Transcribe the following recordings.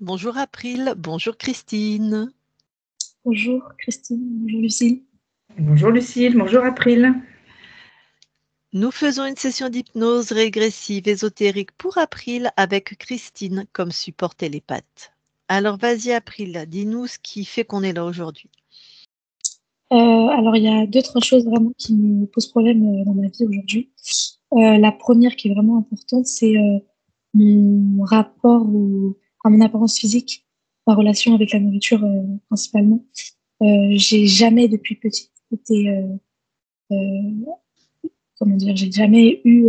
Bonjour April, bonjour Christine. Bonjour Christine, bonjour Lucille. Bonjour Lucille, bonjour April. Nous faisons une session d'hypnose régressive ésotérique pour April avec Christine comme support télépathe. Alors vas-y April, dis-nous ce qui fait qu'on est là aujourd'hui. Alors il y a deux, trois choses vraiment qui me posent problème dans ma vie aujourd'hui. La première qui est vraiment importante, c'est mon rapport à mon apparence physique, ma relation avec la nourriture principalement. J'ai jamais depuis petite été, comment dire, j'ai jamais eu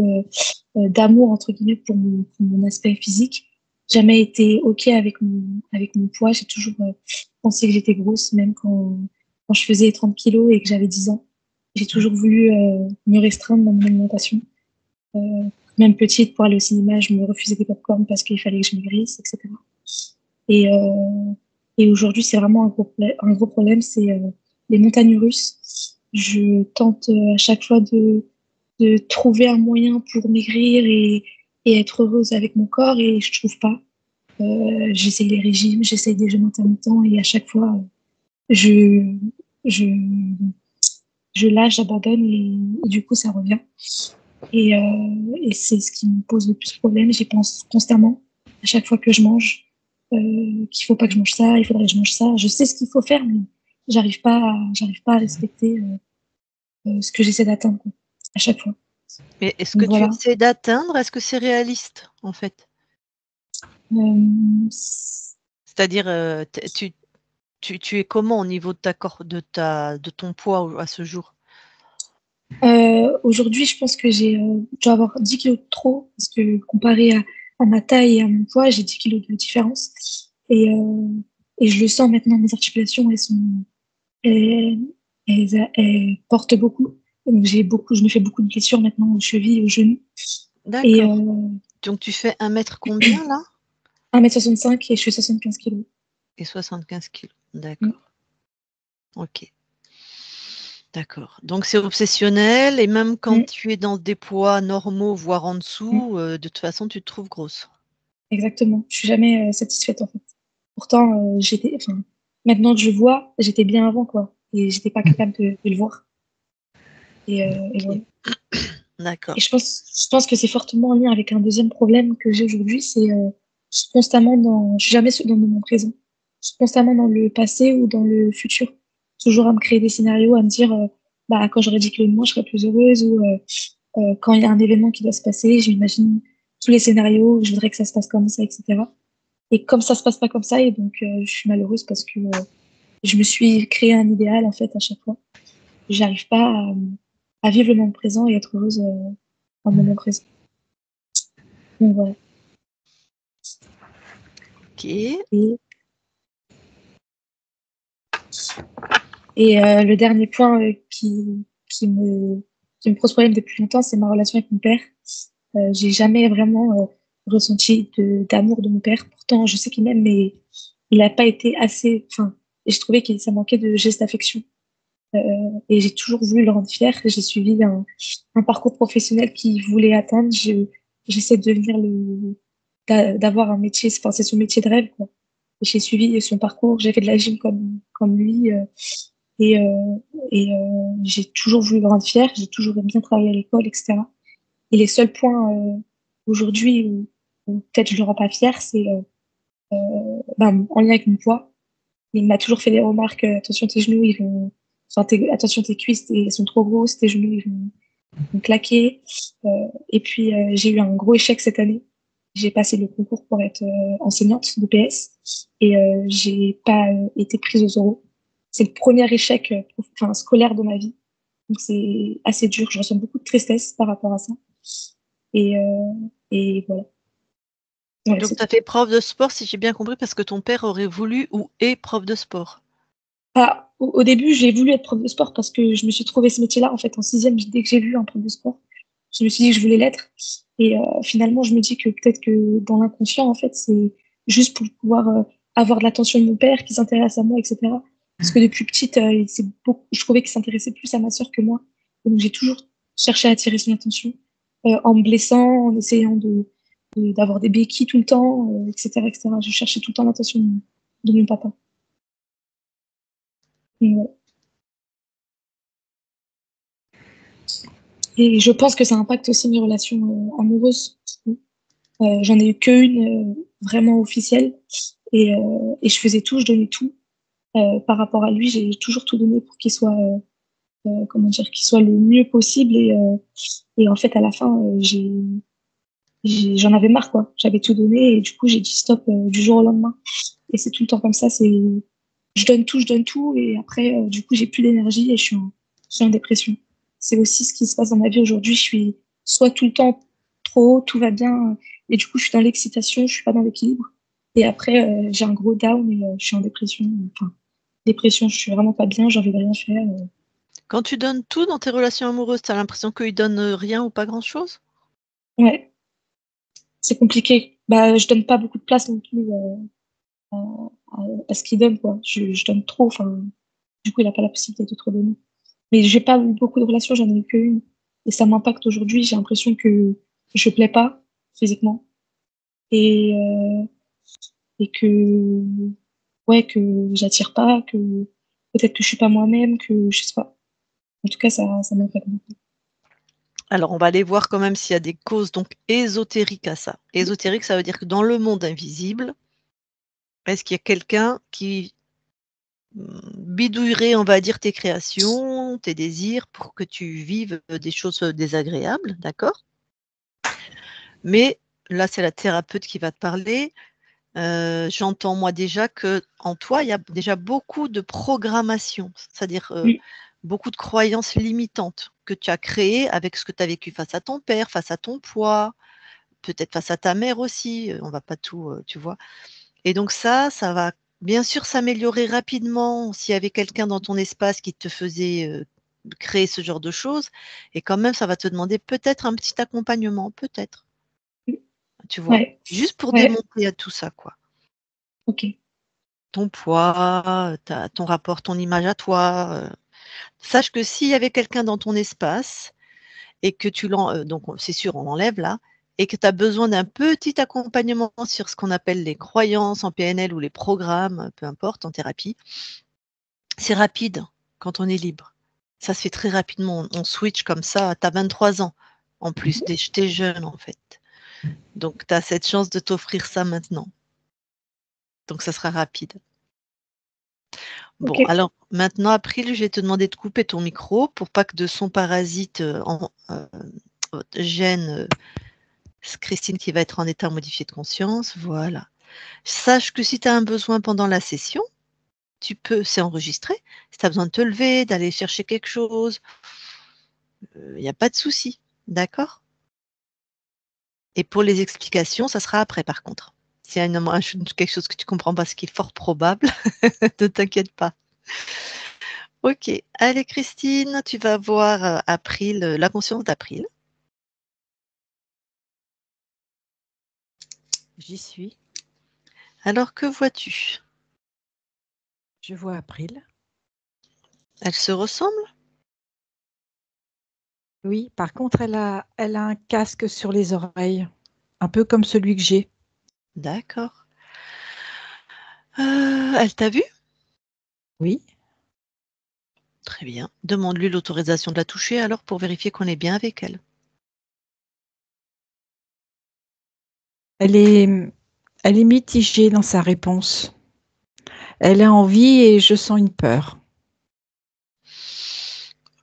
d'amour entre guillemets pour mon aspect physique. Jamais été ok avec mon poids. J'ai toujours pensé que j'étais grosse, même quand je faisais 30 kilos et que j'avais 10 ans. J'ai toujours voulu me restreindre dans mon alimentation. Euh, Même petite, pour aller au cinéma, je me refusais des pop-corn parce qu'il fallait que je maigrisse, etc. Et, euh, et aujourd'hui, c'est vraiment un gros problème, c'est les montagnes russes. Je tente à chaque fois de trouver un moyen pour maigrir et être heureuse avec mon corps et je trouve pas. J'essaye les régimes, j'essaye des jeûnes intermittents et à chaque fois, je, je, je lâche, j'abandonne et du coup, ça revient. Et c'est ce qui me pose le plus problème. J'y pense constamment à chaque fois que je mange, qu'il faut pas que je mange ça, il faudrait que je mange ça. Je sais ce qu'il faut faire, mais j'arrive pas à respecter ce que j'essaie d'atteindre quoi, à chaque fois. Mais est-ce que Donc tu voilà. essaies d'atteindre, est-ce que c'est réaliste en fait? Euh, C'est-à-dire, tu es comment au niveau de de ton poids à ce jour? Aujourd'hui, je pense que je dois avoir 10 kilos de trop, parce que comparé à ma taille et à mon poids, j'ai 10 kilos de différence. Et je le sens maintenant, mes articulations, elles, elles portent beaucoup. Et donc je me fais beaucoup de blessures maintenant aux chevilles, aux genoux. Et D'accord. Donc tu fais 1 mètre combien là? 1m65 et je fais 75 kilos. Et 75 kilos. Mm. D'accord. Ok. D'accord. Donc c'est obsessionnel et même quand Mm. tu es dans des poids normaux, voire en Mm. dessous, de toute façon, tu te trouves grosse. Exactement. Je suis jamais satisfaite en fait. Pourtant, enfin, maintenant que je vois, j'étais bien avant quoi. Et j'étais pas capable de le voir. Et OK. voilà. Et D'accord. je pense que c'est fortement en lien avec un deuxième problème que j'ai aujourd'hui, c'est je suis je suis jamais dans le moment présent. Je suis constamment dans le passé ou dans le futur. Toujours à me créer des scénarios, à me dire, bah, quand j'aurai 10 kilos de moins, je serai plus heureuse ou quand il y a un événement qui doit se passer, j'imagine tous les scénarios, je voudrais que ça se passe comme ça, etc. Et comme ça se passe pas comme ça, et donc je suis malheureuse parce que je me suis créé un idéal en fait à chaque fois. J'arrive pas à vivre le moment présent et être heureuse dans le moment présent. Donc voilà. OK. Et, le dernier point qui me pose problème depuis longtemps, c'est ma relation avec mon père. J'ai jamais vraiment ressenti d'amour de mon père. Pourtant, je sais qu'il m'aime, mais il n'a pas été assez. Enfin, et je trouvais que ça manquait de gestes d'affection. Et j'ai toujours voulu le rendre fier. J'ai suivi un parcours professionnel qu'il voulait atteindre. J'essaie de devenir d'avoir un métier, enfin, c'est son métier de rêve, quoi. Et j'ai suivi son parcours, j'ai fait de la gym comme lui, et, euh, j'ai toujours voulu le rendre fier, j'ai toujours bien travaillé à l'école, etc. Et les seuls points aujourd'hui où peut-être je le rends pas fier, c'est ben, en lien avec mon poids. Il m'a toujours fait des remarques, attention tes genoux, ils vont, enfin, attention tes cuisses, elles sont trop grosses, tes genoux, vont claquer. Et puis, j'ai eu un gros échec cette année. J'ai passé le concours pour être enseignante de PS et j'ai pas été prise aux oraux. C'est le premier échec enfin, scolaire de ma vie. Donc, c'est assez dur. Je ressens beaucoup de tristesse par rapport à ça. Et, euh, et voilà. Ouais, Donc c'est tu as tout. fait prof de sport, si j'ai bien compris, parce que ton père aurait voulu ou est prof de sport? Au début, j'ai voulu être prof de sport parce que je me suis trouvé ce métier-là. En fait, en sixième, dès que j'ai vu un prof de sport, je me suis dit que je voulais l'être. Et finalement, je me dis que peut-être que dans l'inconscient, en fait, c'est juste pour pouvoir avoir de l'attention de mon père qui s'intéresse à moi, etc. Parce que depuis petite, je trouvais qu'il s'intéressait plus à ma sœur que moi. Et donc, j'ai toujours cherché à attirer son attention en me blessant, en essayant d'avoir des béquilles tout le temps, etc., etc. Je cherchais tout le temps l'attention de mon papa. Et, ouais. Et je pense que ça impacte aussi mes relations amoureuses. J'en ai eu qu'une vraiment officielle et je faisais tout, je donnais tout. Par rapport à lui, j'ai toujours tout donné pour qu'il soit, comment dire, qu'il soit le mieux possible et en fait, à la fin, j'en avais marre, quoi. J'avais tout donné et du coup, j'ai dit stop du jour au lendemain. Et c'est tout le temps comme ça, je donne tout et après, du coup, j'ai plus d'énergie et je suis en dépression. C'est aussi ce qui se passe dans ma vie aujourd'hui. Je suis soit tout le temps trop haut, tout va bien et du coup, je suis dans l'excitation, je suis pas dans l'équilibre. Et après, j'ai un gros down et je suis en dépression. Enfin, dépression, je suis vraiment pas bien, j'ai envie de rien faire. Quand tu donnes tout dans tes relations amoureuses, tu as l'impression qu'ils donnent rien ou pas grand-chose? Ouais, c'est compliqué. Bah, je donne pas beaucoup de place non plus à, à ce qu'il donne, quoi. Je donne trop, enfin, du coup, il a pas la possibilité de trop donner. Mais j'ai pas eu beaucoup de relations, j'en ai eu qu'une. Et ça m'impacte aujourd'hui. J'ai l'impression que je plais pas physiquement. Et, euh, et que, ouais, que j'attire pas, que peut-être que je suis pas moi-même, que je sais pas. En tout cas, ça m'impacte beaucoup. Alors, on va aller voir quand même s'il y a des causes donc ésotériques à ça. Ésotérique, ça veut dire que dans le monde invisible, est-ce qu'il y a quelqu'un qui bidouillerait, on va dire, tes créations, tes désirs pour que tu vives des choses désagréables, d'accord? Mais là, c'est la thérapeute qui va te parler. J'entends moi déjà qu'en toi, il y a déjà beaucoup de programmation, c'est-à-dire Oui, beaucoup de croyances limitantes que tu as créées avec ce que tu as vécu face à ton père, face à ton poids, peut-être face à ta mère aussi. On va pas tout, tu vois? Et donc ça va bien sûr s'améliorer rapidement s'il y avait quelqu'un dans ton espace qui te faisait créer ce genre de choses. Et quand même, ça va te demander peut-être un petit accompagnement, peut-être, tu vois? ouais, Juste pour ouais, démonter à tout ça, quoi. ok. Ton poids, ton rapport, ton image à toi. Sache que s'il y avait quelqu'un dans ton espace et que donc c'est sûr, on l'enlève là, et que tu as besoin d'un petit accompagnement sur ce qu'on appelle les croyances en PNL ou les programmes, peu importe, en thérapie, c'est rapide quand on est libre. Ça se fait très rapidement. On switch comme ça. Tu as 23 ans en plus. Tu es jeune en fait. Donc tu as cette chance de t'offrir ça maintenant. Donc ça sera rapide. Ok, Bon, alors maintenant, April, je vais te demander de couper ton micro pour pas que de son parasite gêne Christine qui va être en état modifié de conscience. Voilà. Sache que si tu as un besoin pendant la session, c'est enregistré. Si tu as besoin de te lever, d'aller chercher quelque chose, il n'y a pas de souci. D'accord? Et pour les explications, ça sera après par contre. S'il y a quelque chose que tu comprends pas, ce qui est fort probable, ne t'inquiète pas. Ok, allez Christine, tu vas voir April, la conscience d'April. J'y suis. Alors que vois-tu? Je vois April. Elle se ressemble? Oui, par contre, elle a un casque sur les oreilles, un peu comme celui que j'ai. D'accord. Elle t'a vu? Oui. Très bien. Demande-lui l'autorisation de la toucher alors pour vérifier qu'on est bien avec elle. Elle est mitigée dans sa réponse. Elle a envie et je sens une peur.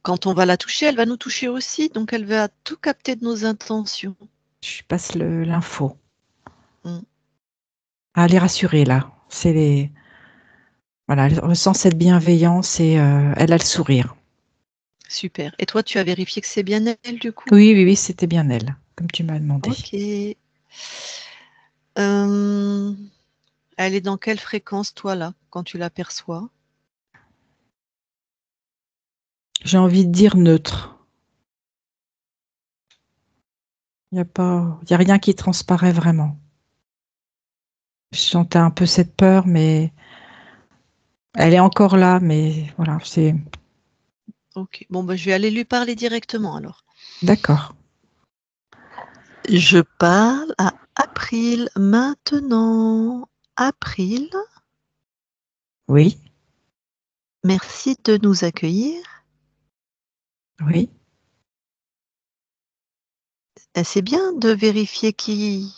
Quand on va la toucher, elle va nous toucher aussi, donc elle va tout capter de nos intentions. Je passe l'info. Mm. Ah, elle est rassurée là. Voilà, elle ressent cette bienveillance et elle a le sourire. Super. Et toi, tu as vérifié que c'est bien elle du coup? Oui, oui, oui, c'était bien elle, comme tu m'as demandé. Ok. Elle est dans quelle fréquence, toi, là, quand tu l'aperçois? J'ai envie de dire neutre. Il y a rien qui transparaît vraiment. Je sentais un peu cette peur, mais elle est encore là, mais voilà, c'est Ok. Bon, bah, je vais aller lui parler directement alors. d'accord. Je parle à April, maintenant. April, Oui, merci de nous accueillir. oui. C'est bien de vérifier qui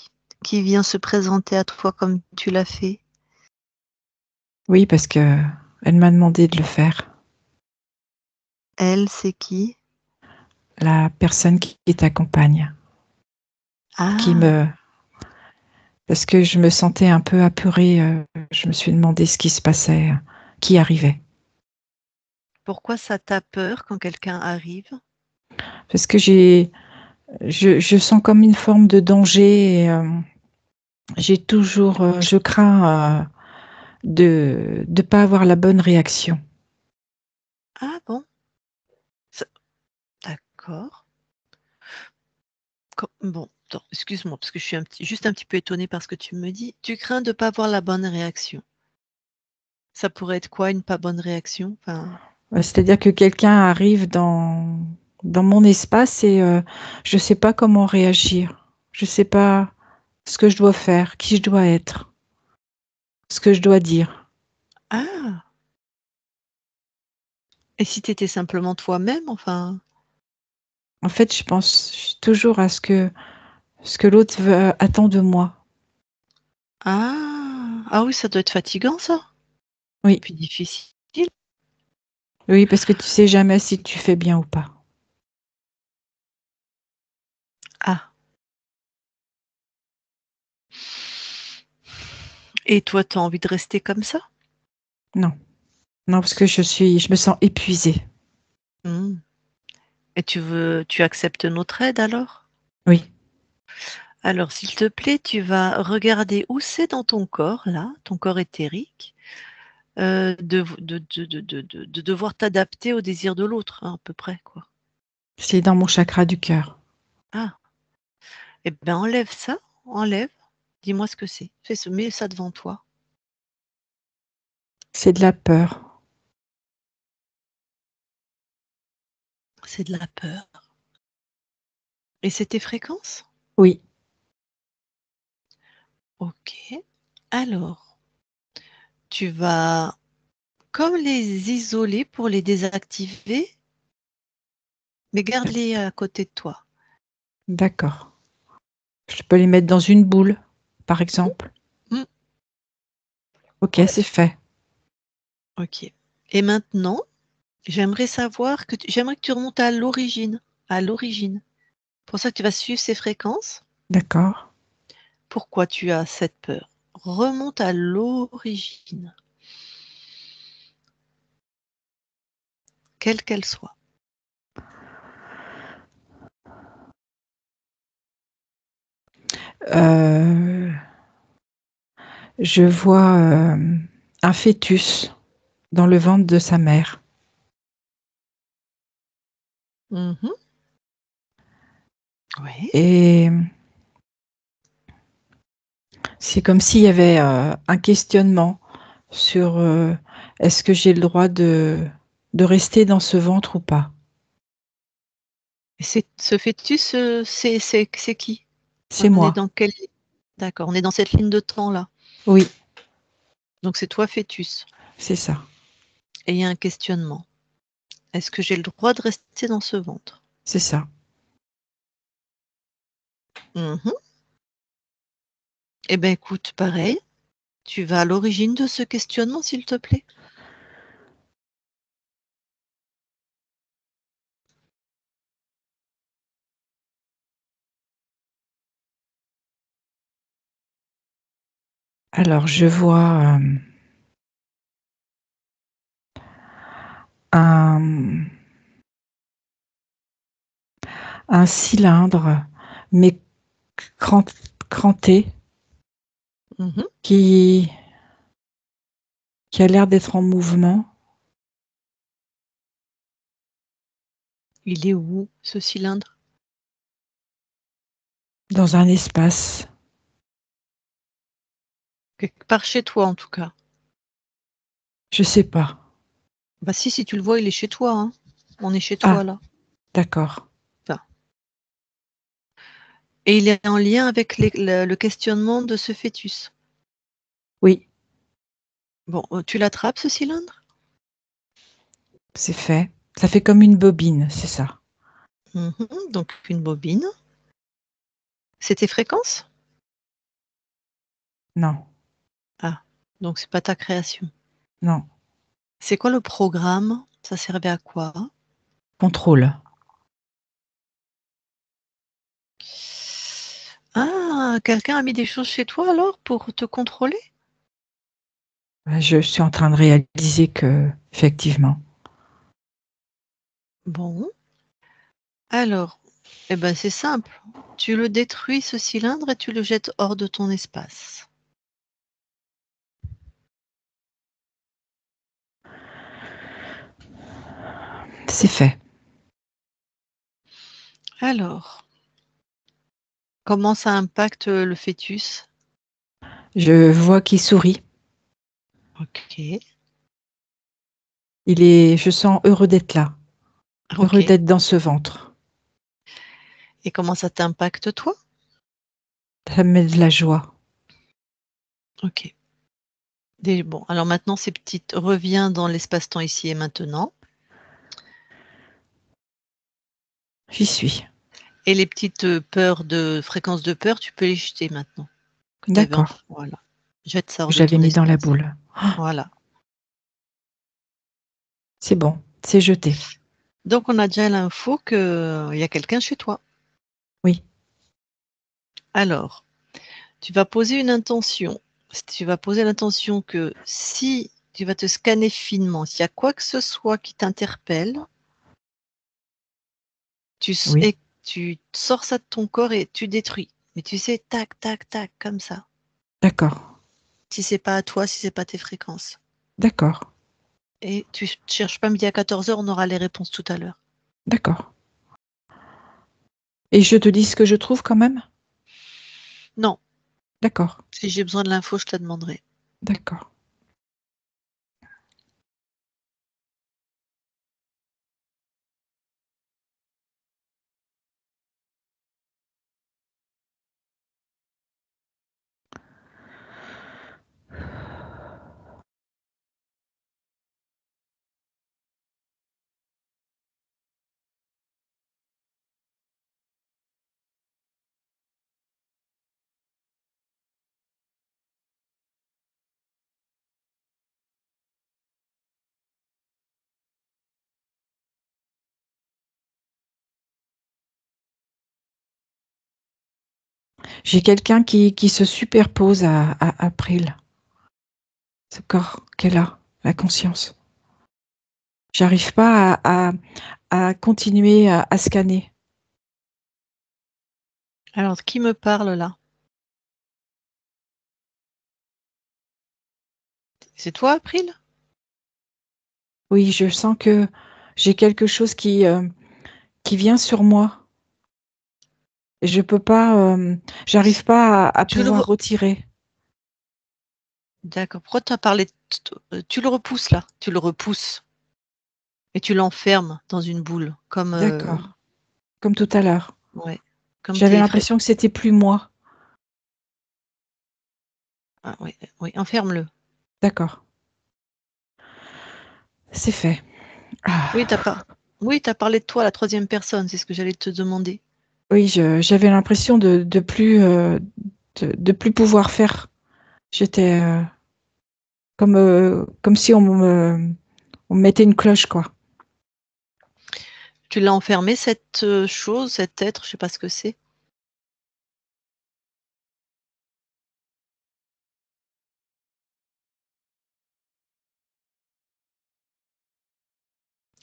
vient se présenter à toi comme tu l'as fait. Oui, parce que elle m'a demandé de le faire. Elle, c'est qui? La personne qui t'accompagne, qui Ah, me parce que je me sentais un peu apeurée, je me suis demandé ce qui se passait, qui arrivait. pourquoi ça t'a peur quand quelqu'un arrive? Parce que je sens comme une forme de danger et j'ai toujours, je crains de pas avoir la bonne réaction. Ah bon? Ça- D'accord. Bon, attends, excuse-moi, parce que je suis juste un petit peu étonnée par ce que tu me dis. Tu crains de ne pas avoir la bonne réaction. Ça pourrait être quoi, une pas bonne réaction? Enfin, C'est-à-dire que quelqu'un arrive dans mon espace et je sais pas comment réagir. Je sais pas ce que je dois faire, qui je dois être, ce que je dois dire. ah! Et si tu étais simplement toi-même, enfin? En fait, je pense toujours à ce que l'autre attend de moi. Ah! Ah oui, ça doit être fatigant ça? Et Oui, puis difficile. oui, parce que tu sais jamais si tu fais bien ou pas. Ah! Et toi, tu as envie de rester comme ça? Non, non, parce que je me sens épuisée. Mmh. Et tu acceptes notre aide alors? Oui, Alors, s'il te plaît, tu vas regarder où c'est dans ton corps, là, ton corps éthérique, de devoir t'adapter au désir de l'autre, hein, à peu près, quoi. c'est dans mon chakra du cœur. Ah, eh ben enlève ça, enlève, dis-moi ce que c'est. Mets ça devant toi. C'est de la peur. C'est de la peur. Et c'est tes fréquences? Oui, Ok. Alors, tu vas comme les isoler pour les désactiver, mais garde-les à côté de toi. d'accord. Je peux les mettre dans une boule, par exemple. Mm, Ok, c'est fait. ok. Et maintenant, j'aimerais que tu remontes à l'origine. À l'origine. Pour ça que tu vas suivre ces fréquences. D'accord. Pourquoi tu as cette peur? Remonte à l'origine, quelle qu'elle soit. Euh, je vois un fœtus dans le ventre de sa mère. Mhm. Oui. Et c'est comme s'il y avait un questionnement sur est-ce que j'ai le droit de rester dans ce ventre ou pas. Et ce fœtus, c'est qui? C'est On est moi. dans quelle... D'accord, on est dans cette ligne de temps-là. Oui, Donc c'est toi, fœtus. c'est ça. Et il y a un questionnement. Est-ce que j'ai le droit de rester dans ce ventre? C'est ça. Mhm. Eh bien, écoute, pareil, tu vas à l'origine de ce questionnement, s'il te plaît. Alors, je vois un, un cylindre, mais cran- cranté, Mhm. qui, qui a l'air d'être en mouvement. Il est où, ce cylindre? Dans un espace. Quelque part chez toi, en tout cas. Je sais pas. Bah si tu le vois, il est chez toi, hein. On est chez toi, Ah, là. d'accord. Enfin, Et il est en lien avec le questionnement de ce fœtus. Oui, Bon, tu l'attrapes, ce cylindre? c'est fait. Ça fait comme une bobine, c'est ça. Donc, une bobine. C'est tes fréquences? Non, Ah, donc c'est pas ta création. non. C'est quoi le programme? Ça servait à quoi? Contrôle. Ah, quelqu'un a mis des choses chez toi alors pour te contrôler? Je suis en train de réaliser que, effectivement. Bon, alors, eh ben c'est simple. Tu le détruis, ce cylindre, et tu le jettes hors de ton espace. C'est fait. Alors, comment ça impacte le fœtus? Je vois qu'il sourit. Ok, Je sens heureux d'être là, heureux ok. d'être dans ce ventre. Et comment ça t'impacte toi? Ça me met de la joie. Ok. Bon, alors maintenant, ces petites, reviens dans l'espace-temps ici et maintenant. J'y suis. Et les petites peurs fréquences de peur, tu peux les jeter maintenant. Que tu avais D'accord. voilà. Jette ça hors de J'avais ton mis dans la espace. boule. Ah, Voilà. c'est bon, c'est jeté. Donc, on a déjà l'info qu'il y a quelqu'un chez toi. Oui, Alors, tu vas poser une intention. Tu vas poser l'intention que si tu vas te scanner finement, s'il y a quoi que ce soit qui t'interpelle, oui, et tu sors ça de ton corps et tu détruis. Mais tu sais, tac, tac, tac, comme ça. d'accord, Si c'est pas à toi, si c'est pas tes fréquences. d'accord, Et tu cherches pas midi à 14h, on aura les réponses tout à l'heure. d'accord. Et je te dis ce que je trouve quand même? Non, D'accord, si j'ai besoin de l'info, je te la demanderai. d'accord. J'ai quelqu'un qui se superpose à April. Ce corps qu'elle a, la conscience. J'arrive pas à continuer à scanner. Alors, qui me parle là? C'est toi, April? Oui, je sens que j'ai quelque chose qui vient sur moi. Et je peux pas, j'arrive pas à Tu le pouvoir retirer. D'accord. Pourquoi tu as parlé tu le repousses là, tu le repousses et tu l'enfermes dans une boule comme, D'accord, comme tout à l'heure. ouais, comme J'avais tes l'impression que c'était plus moi. ah oui, oui, enferme-le. D'accord, c'est fait. Ah, Oui, tu as parlé de toi à la troisième personne, c'est ce que j'allais te demander. oui, j'avais l'impression de plus pouvoir faire. J'étais comme si on me mettait une cloche, quoi. Tu l'as enfermé cette, chose, cet être, je sais pas ce que c'est?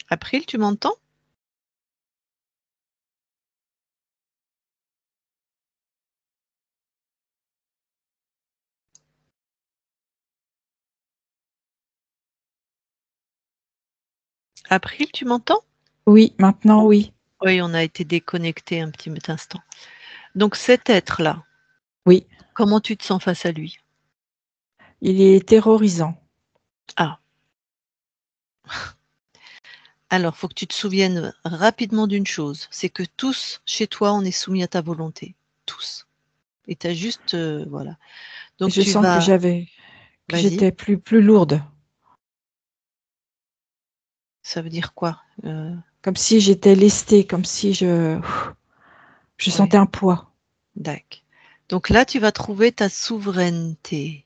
April, tu m'entends? April, tu m'entends? Oui, maintenant, oui. Oui, on a été déconnectés un petit instant. Donc cet être-là, Oui, comment tu te sens face à lui? il est terrorisant. Ah, alors faut que tu te souviennes rapidement d'une chose, c'est que tous, chez toi, on est soumis à ta volonté. tous. Et tu as juste... voilà. Donc Je tu sens que vas... Vas-y. j'étais plus lourde. Ça veut dire quoi? Comme si j'étais lestée, comme si je Ouais. sentais un poids. D'accord. Donc là, tu vas trouver ta souveraineté.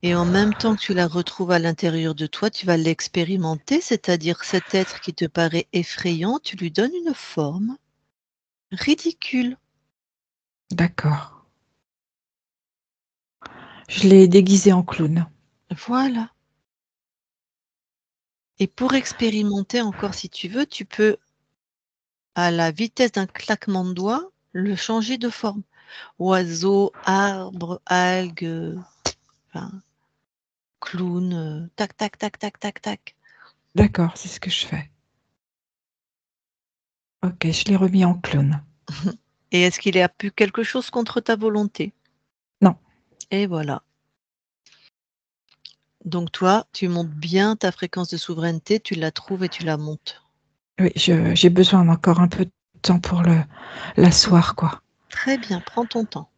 Et en même temps que tu la retrouves à l'intérieur de toi, tu vas l'expérimenter, c'est-à-dire cet être qui te paraît effrayant, tu lui donnes une forme ridicule. D'accord. Je l'ai déguisé en clown. Voilà. Et pour expérimenter encore, si tu veux, tu peux, à la vitesse d'un claquement de doigts, le changer de forme. Oiseau, arbre, algue, enfin, clown, tac, tac, tac, tac, tac, tac. D'accord, c'est ce que je fais. Ok, je l'ai remis en clown. Et est-ce qu'il a pu quelque chose contre ta volonté? Non. Et voilà. Donc toi, tu montes bien ta fréquence de souveraineté, tu la trouves et tu la montes. Oui, j'ai besoin d'encore un peu de temps pour l'asseoir, quoi. Très bien, prends ton temps.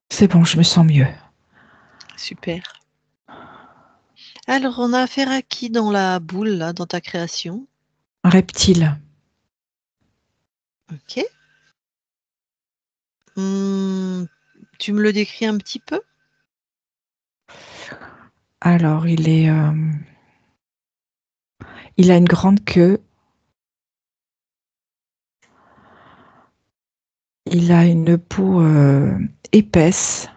C'est bon, je me sens mieux. Super. Alors, on a affaire à qui dans la boule, là, dans ta création? Un reptile. Ok. Tu me le décris un petit peu? Alors, il a une grande queue. Il a une peau épaisse,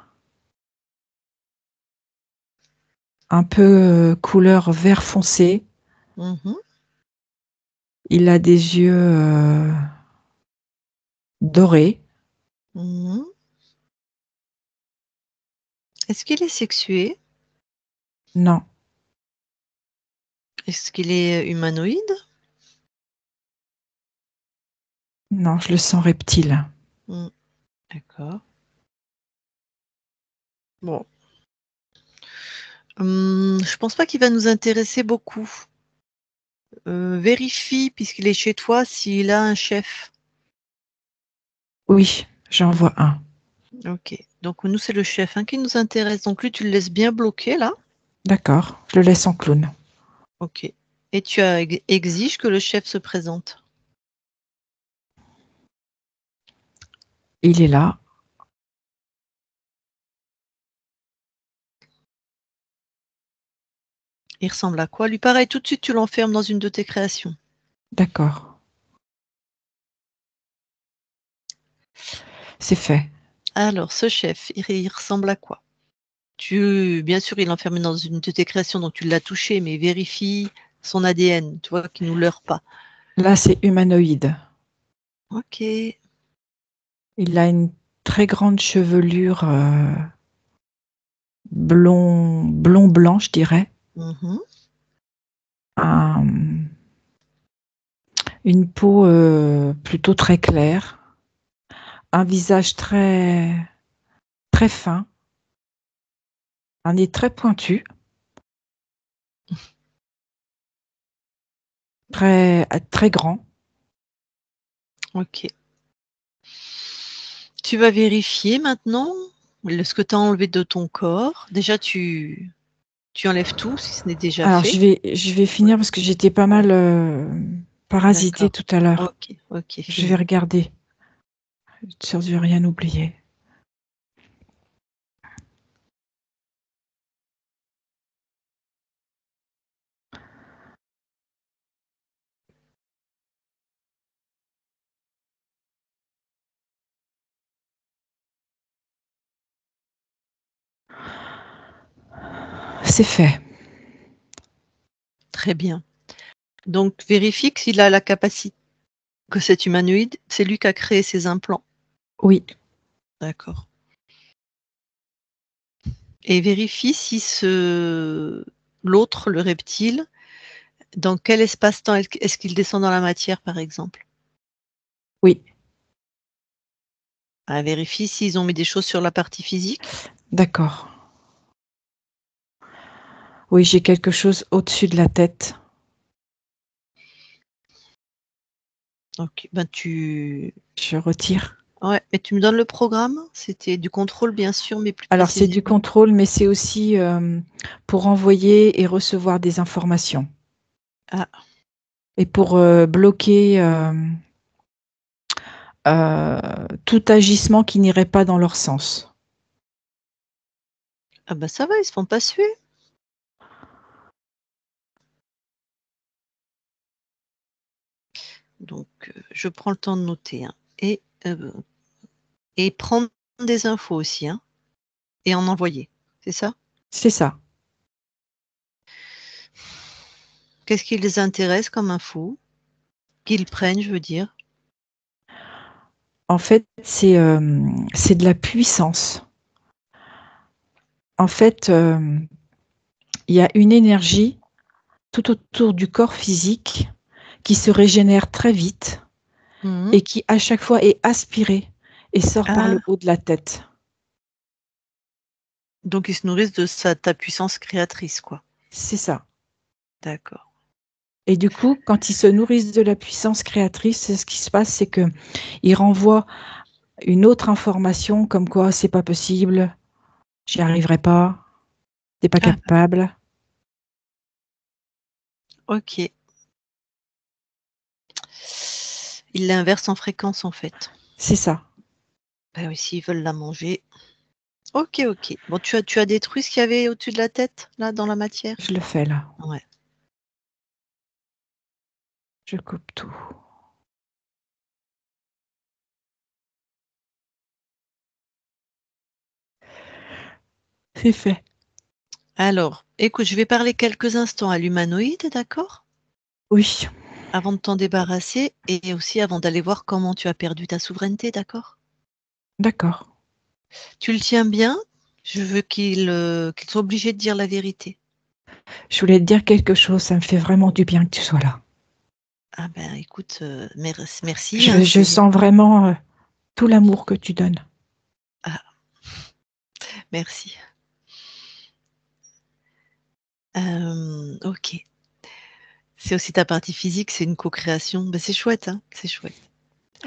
un peu couleur vert foncé. Mhm. Il a des yeux dorés. Mhm. Est-ce qu'il est sexué? Non, Est-ce qu'il est humanoïde? non, je le sens reptile. D'accord. Bon. Je pense pas qu'il va nous intéresser beaucoup. Vérifie, puisqu'il est chez toi, s'il a un chef. Oui, j'en vois un. Ok. Donc nous, c'est le chef qui nous intéresse. Donc lui, tu le laisses bien bloqué là. D'accord, je le laisse en clown. Ok. Et tu exiges que le chef se présente. Il est là. Il ressemble à quoi? Lui, pareil, tout de suite, tu l'enfermes dans une de tes créations. D'accord. C'est fait. Alors, ce chef, il ressemble à quoi? Bien sûr, il est enfermé dans une de tes créations, donc tu l'as touché, mais vérifie son ADN, tu vois, qu'il ne nous leurre pas. Là, c'est humanoïde. Ok. Il a une très grande chevelure blond-blanc, je dirais. Mhm. Une peau plutôt très claire. Un visage très, très fin. Un nez très pointu. Très, très grand. Ok. Tu vas vérifier maintenant ce que tu as enlevé de ton corps. Déjà, tu enlèves tout si ce n'est déjà Alors, fait. je vais finir parce que j'étais pas mal parasitée D'accord. tout à l'heure. Ok, ok, Je vais fini. regarder. Être sûre de rien oublier. C'est fait. Très bien. Donc, vérifie que s'il a la capacité, que cet humanoïde, c'est lui qui a créé ces implants. Oui. D'accord. Et vérifie si l'autre, le reptile, dans quel espace-temps est-ce qu'il descend dans la matière, par exemple? Oui. Vérifie s'ils ont mis des choses sur la partie physique. D'accord. Oui, j'ai quelque chose au-dessus de la tête. Ok, ben Je retire. Ouais, mais tu me donnes le programme? C'était du contrôle, bien sûr, mais plus Alors, c'est du précisément. contrôle, mais c'est aussi pour envoyer et recevoir des informations. Ah, Et pour bloquer tout agissement qui n'irait pas dans leur sens. ah bah ça va, ils se font pas suer. Donc, je prends le temps de noter, hein. Et prendre des infos aussi, hein, et en envoyer. C'est ça? C'est ça. Qu'est-ce qui les intéresse comme info? Qu'ils prennent, je veux dire. En fait, c'est de la puissance. En fait, il y a une énergie tout autour du corps physique qui se régénère très vite Mhm. et qui, à chaque fois, est aspirée et sort par Ah, le haut de la tête. donc ils se nourrissent de ta puissance créatrice, quoi. C'est ça. D'accord. Et du coup, quand ils se nourrissent de la puissance créatrice, ce qui se passe, c'est que ils renvoient une autre information comme quoi c'est pas possible, j'y arriverai pas, t'es pas Ah, capable. ok. Ils l'inversent en fréquence, en fait. C'est ça. Bah oui, s'ils veulent la manger. Ok, ok. Bon, tu as détruit ce qu'il y avait au-dessus de la tête, là, dans la matière? Je le fais là. Ouais. Je coupe tout. C'est fait. Alors, écoute, je vais parler quelques instants à l'humanoïde, d'accord? Oui, Avant de t'en débarrasser et aussi avant d'aller voir comment tu as perdu ta souveraineté, d'accord? d'accord. Tu le tiens bien? Je veux qu'il soit obligé de dire la vérité. Je voulais te dire quelque chose, ça me fait vraiment du bien que tu sois là. Ah ben écoute, merci, hein, Je sens vraiment tout l'amour que tu donnes. Ah, merci. Ok. C'est aussi ta partie physique, c'est une co-création. Ben, c'est chouette, hein, c'est chouette.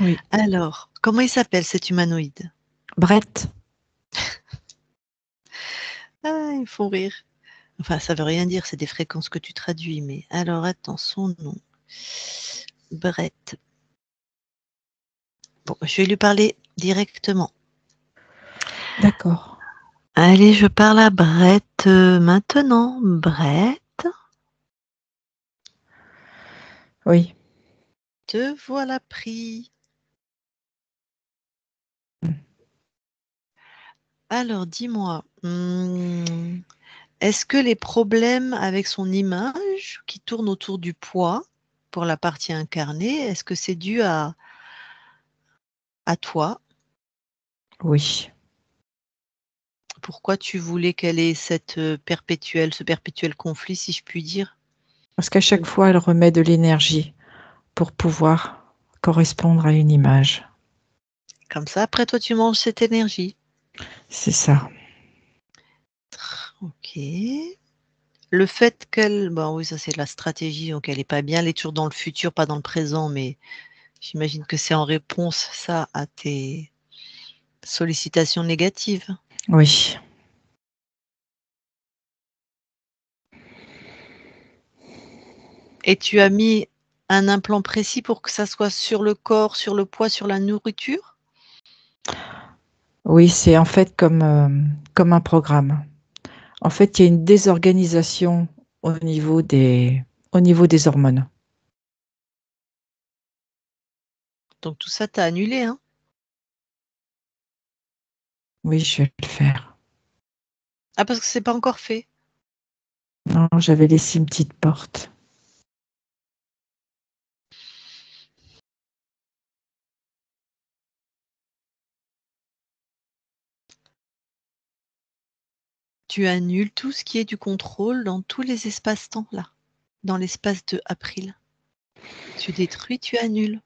Oui. Alors, comment il s'appelle cet humanoïde? Brett, Ah, ils font rire. Enfin, ça veut rien dire, c'est des fréquences que tu traduis, mais alors attends, son nom. Brett. Bon, je vais lui parler directement. d'accord. Allez, je parle à Brett maintenant. Brett, Oui. te voilà pris. Alors, dis-moi, est-ce que les problèmes avec son image qui tourne autour du poids pour la partie incarnée, est-ce que c'est dû à toi? Oui. Pourquoi tu voulais qu'elle ait ce perpétuel conflit, si je puis dire? Parce qu'à chaque fois, elle remet de l'énergie pour pouvoir correspondre à une image. Comme ça, après toi, tu manges cette énergie. C'est ça. Ok. Le fait qu'elle, bon oui, ça c'est la stratégie, donc elle est pas bien, elle est toujours dans le futur, pas dans le présent, mais j'imagine que c'est en réponse, ça, à tes sollicitations négatives. Oui. Et tu as mis un implant précis pour que ça soit sur le corps, sur le poids, sur la nourriture? Oui, c'est en fait comme un programme. En fait, il y a une désorganisation au niveau des hormones. Donc tout ça, tu as annulé, hein? Oui, je vais le faire. Ah, parce que c'est pas encore fait. Non, j'avais laissé une petite porte. Tu annules tout ce qui est du contrôle dans tous les espaces-temps, là, dans l'espace de April. Tu détruis, tu annules.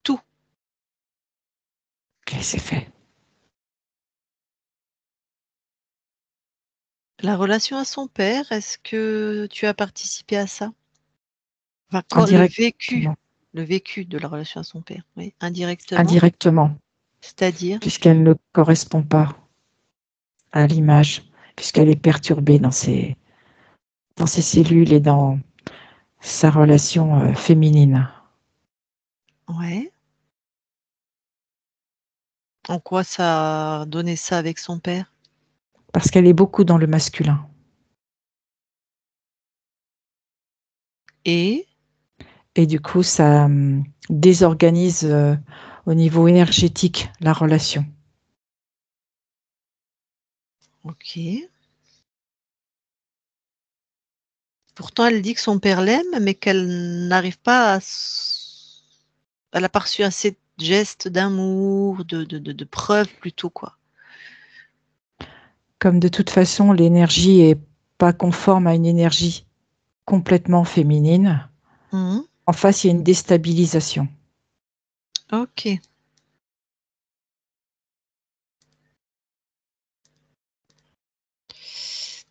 Tout. Et c'est fait. La relation à son père, est-ce que tu as participé à ça? Enfin, le vécu de la relation à son père, oui, indirectement. Indirectement, C'est-à-dire? puisqu'elle ne correspond pas à l'image, puisqu'elle est perturbée dans ses cellules et dans sa relation féminine. Ouais. En quoi ça a donné ça avec son père? Parce qu'elle est beaucoup dans le masculin. Et du coup, ça désorganise au niveau énergétique la relation. OK. Pourtant, elle dit que son père l'aime, mais qu'elle n'arrive pas à elle a pas reçu assez de gestes d'amour, de preuves plutôt, quoi. Comme de toute façon, l'énergie est pas conforme à une énergie complètement féminine, Mmh. en face, il y a une déstabilisation. OK.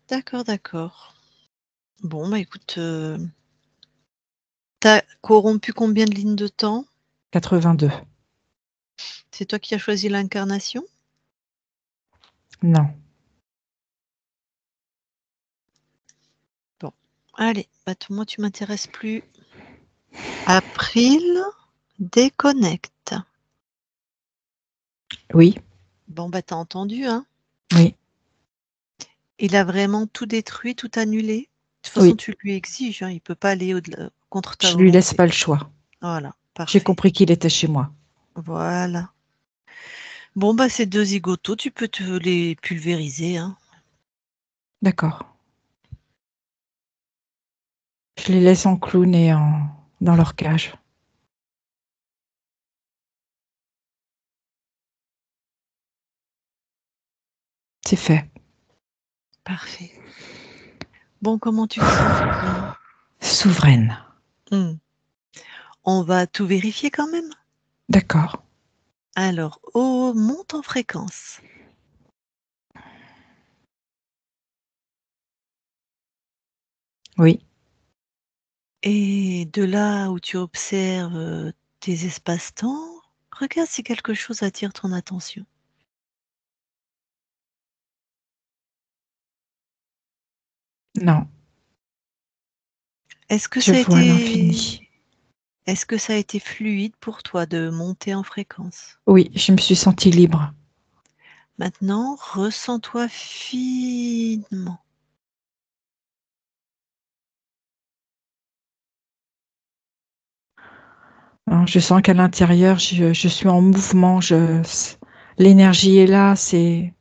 D'accord, d'accord. Bon, bah, écoute, tu as corrompu combien de lignes de temps? 82. C'est toi qui as choisi l'incarnation? Non. Bon, allez, bah, moi tu m'intéresses plus. April déconnecte. Oui. Bon, bah, tu as entendu, hein? Oui. Il a vraiment tout détruit, tout annulé? De toute façon, Oui. tu lui exiges, hein, il peut pas aller au-delà contre ta Je lui laisse volonté. pas le choix. Voilà, J'ai parfait. compris qu'il était chez moi. Voilà. Bon, bah, ces 2 zigotos, tu peux te les pulvériser, hein. D'accord. Je les laisse en clown et dans leur cage. C'est fait. Parfait. Bon, comment tu te sens? Souveraine. On va tout vérifier quand même? D'accord. Alors, monte en fréquence. Oui. Et de là où tu observes, tes espaces-temps, regarde si quelque chose attire ton attention. Non. Est-ce que Je ça a vois été l'infini. est-ce que ça a été fluide pour toi de monter en fréquence? Oui, je me suis sentie libre. Maintenant, ressens-toi finement. Alors, je sens qu'à l'intérieur, je suis en mouvement. L'énergie est là. C'est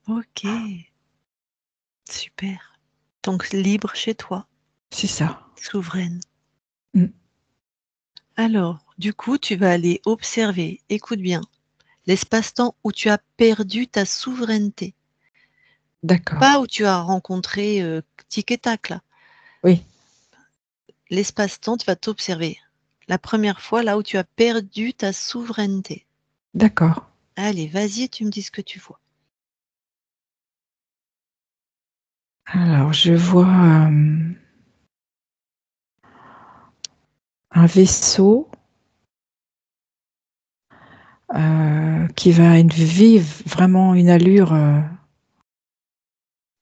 OK. Super. Donc libre chez toi, ça. souveraine. Mm. Alors, du coup, tu vas aller observer, écoute bien, l'espace-temps où tu as perdu ta souveraineté. D'accord. Pas où tu as rencontré, tic et tac là. Oui. L'espace-temps, tu vas t'observer. La première fois, là où tu as perdu ta souveraineté. D'accord. Allez, vas-y et tu me dis ce que tu vois. Alors, je vois un vaisseau qui va vivre vraiment une allure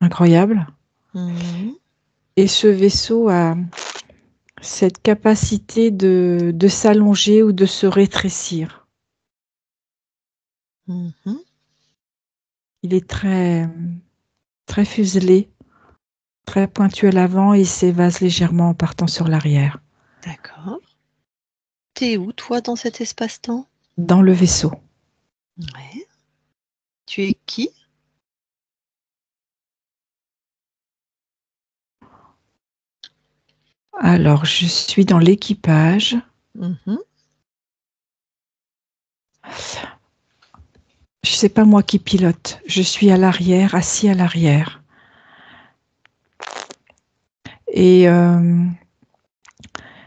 incroyable. Mmh. Et ce vaisseau a cette capacité de s'allonger ou de se rétrécir. Mmh. Il est très, très fuselé, très pointu à l'avant et s'évase légèrement en partant sur l'arrière. D'accord. Tu es où toi dans cet espace-temps? Dans le vaisseau. Ouais. Tu es qui? Alors, je suis dans l'équipage. Mmh. C'est pas moi qui pilote. Je suis à l'arrière, assis à l'arrière. Et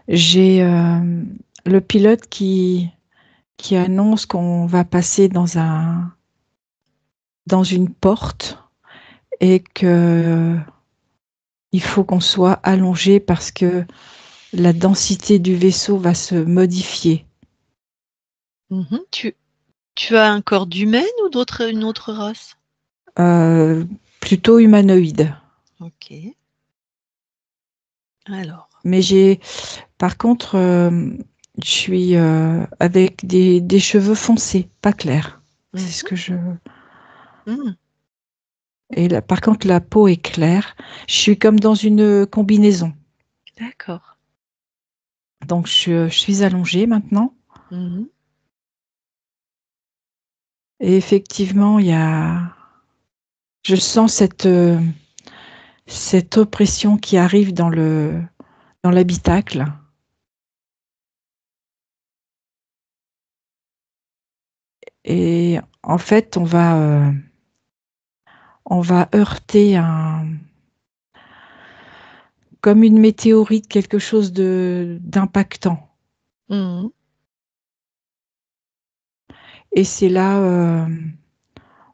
j'ai le pilote qui annonce qu'on va passer dans une porte et que il faut qu'on soit allongé parce que la densité du vaisseau va se modifier. Mhm. Tu as un corps d'humaine ou une autre race? Plutôt humanoïde. Ok. Alors. Mais par contre, je suis avec des cheveux foncés, pas clairs. C'est ce que je. Mhm. Et là, par contre, la peau est claire. Je suis comme dans une combinaison. D'accord. Donc, je suis allongée maintenant. Mhm. Et effectivement, je sens cette oppression qui arrive dans l'habitacle. Et en fait, on va heurter comme une météorite, quelque chose d'impactant. Mhm. Et c'est là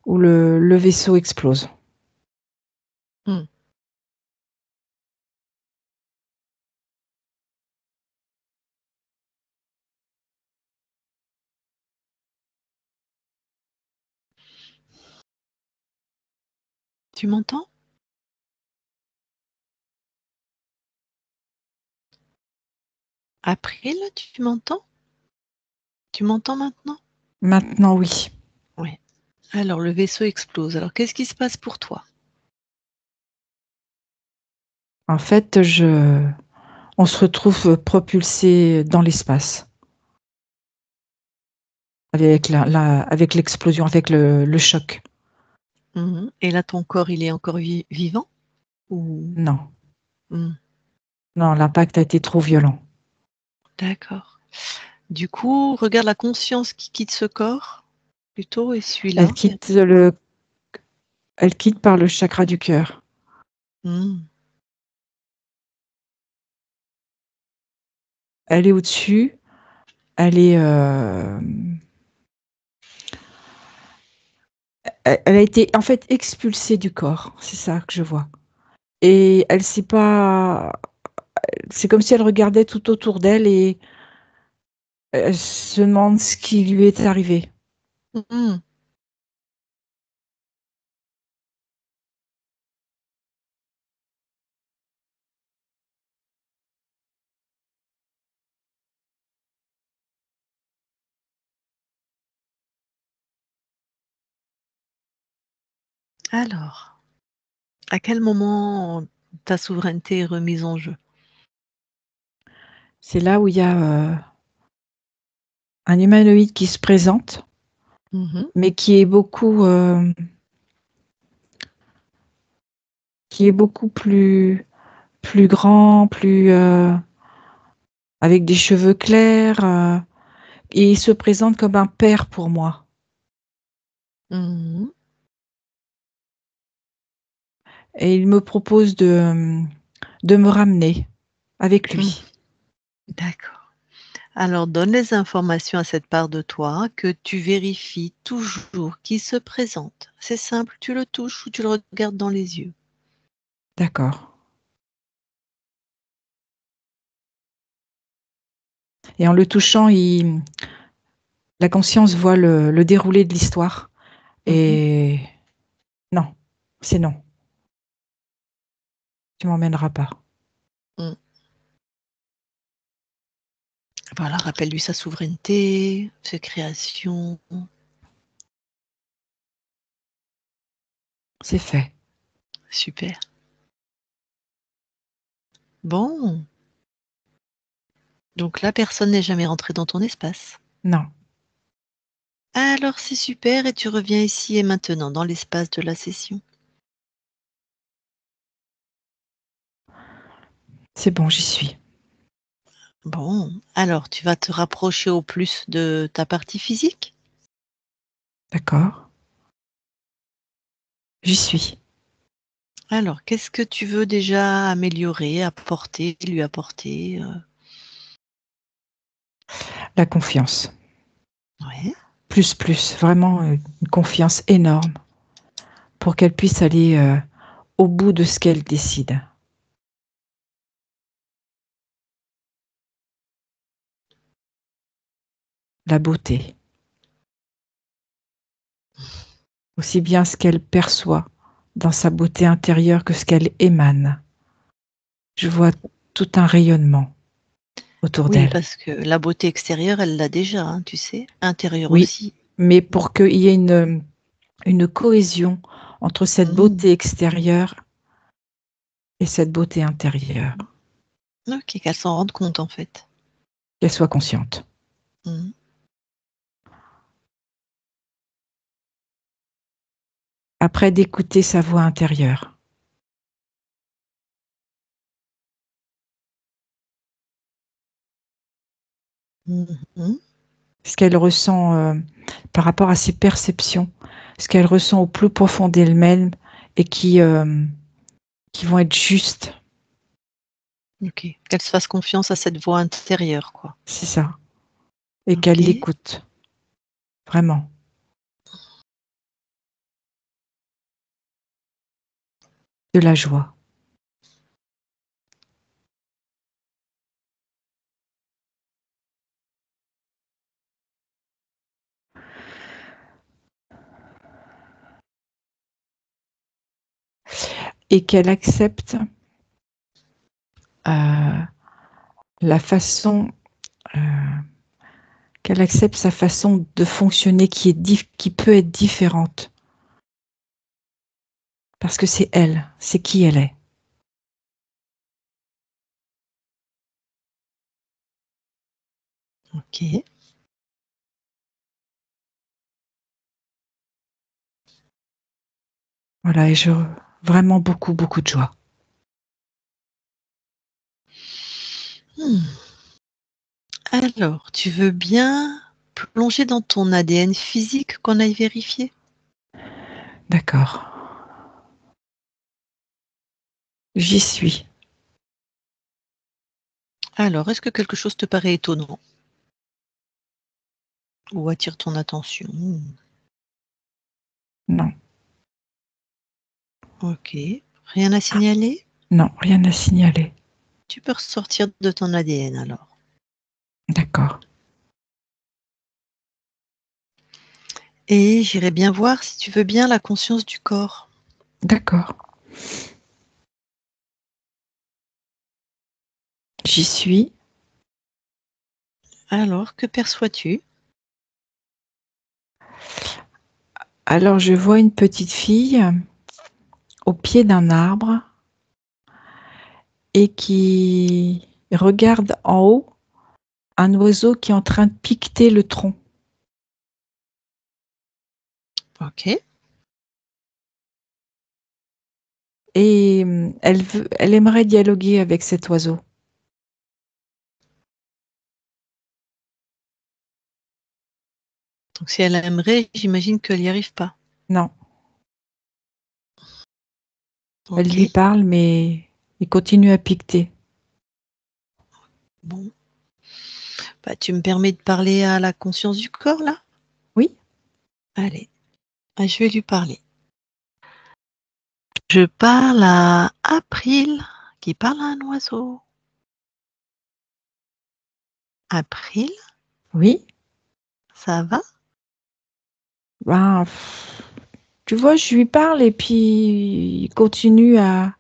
où le vaisseau explose. Mhm. Tu m'entends? April, tu m'entends? Tu m'entends maintenant? Maintenant, oui. Oui. Alors, le vaisseau explose. Alors, qu'est-ce qui se passe pour toi? En fait, on se retrouve propulsé dans l'espace avec l'explosion, avec le choc. Mhm. Et là, ton corps, il est encore vivant? Ou... Non, Mhm. non, l'impact a été trop violent. D'accord. Du coup, regarde la conscience qui quitte ce corps, plutôt, et Elle celui-là. quitte elle quitte par le chakra du cœur. Mhm. Elle est au-dessus. Elle est, elle a été en fait expulsée du corps. C'est ça que je vois. Et elle sait pas. C'est comme si elle regardait tout autour d'elle et elle se demande ce qui lui est arrivé. Mhm. Alors, à quel moment ta souveraineté est remise en jeu? C'est là où il y a un humanoïde qui se présente, Mhm. mais qui est beaucoup plus grand, avec des cheveux clairs, et il se présente comme un père pour moi. Mhm. Et il me propose de me ramener avec Mhm. lui. D'accord. Alors, donne les informations à cette part de toi que tu vérifies toujours qui se présente. C'est simple, tu le touches ou tu le regardes dans les yeux. D'accord. Et en le touchant, la conscience voit le déroulé de l'histoire. Mhm. Et non, c'est non. Tu m'emmèneras pas. Mm. Voilà, rappelle-lui sa souveraineté, ses créations. C'est fait. Super. Bon, donc là, personne n'est jamais rentré dans ton espace. Non, Alors c'est super et tu reviens ici et maintenant dans l'espace de la session. c'est bon, j'y suis. Bon, alors tu vas te rapprocher au plus de ta partie physique. D'accord. J'y suis. Alors, qu'est-ce que tu veux déjà améliorer, apporter, lui apporter? La confiance. Ouais. Plus, vraiment une confiance énorme pour qu'elle puisse aller au bout de ce qu'elle décide. La beauté. Aussi bien ce qu'elle perçoit dans sa beauté intérieure que ce qu'elle émane. Je vois tout un rayonnement autour Oui, d'elle. parce que la beauté extérieure, elle l'a déjà, hein, tu sais. Intérieure Oui, aussi. mais pour qu'il y ait une cohésion entre cette beauté extérieure et cette beauté intérieure, Ok, qu'elle s'en rende compte en fait. qu'elle soit consciente. Mhm. Après, d'écouter sa voix intérieure. Mhm. Ce qu'elle ressent par rapport à ses perceptions, ce qu'elle ressent au plus profond d'elle-même et qui vont être justes. Ok, qu'elle se fasse confiance à cette voix intérieure, quoi. C'est ça. Et Ok. qu'elle l'écoute. Vraiment. De la joie. Et qu'elle accepte la façon, qu'elle accepte sa façon de fonctionner qui peut être différente. Parce que c'est elle, c'est qui elle est. Ok. Voilà, et vraiment beaucoup, beaucoup de joie. Alors, tu veux bien plonger dans ton ADN physique qu'on aille vérifier? D'accord. J'y suis. Alors, est-ce que quelque chose te paraît étonnant? Ou attire ton attention? Non, Ok. Rien à signaler? non, rien à signaler. Tu peux ressortir de ton ADN alors. D'accord. Et j'irai bien voir, si tu veux bien, la conscience du corps. D'accord. J'y suis. Alors, que perçois-tu? Alors, je vois une petite fille au pied d'un arbre et qui regarde en haut un oiseau qui est en train de piqueter le tronc. Ok. Et elle aimerait dialoguer avec cet oiseau. Donc, si elle aimerait, j'imagine qu'elle n'y arrive pas. Non, elle Ok. lui parle, mais il continue à piqueter. Bon. Bah, tu me permets de parler à la conscience du corps, là? Oui, Allez. Ah, je vais lui parler. Je parle à April, qui parle à un oiseau. April, oui. ça va? Ben, tu vois, je lui parle et puis il continue à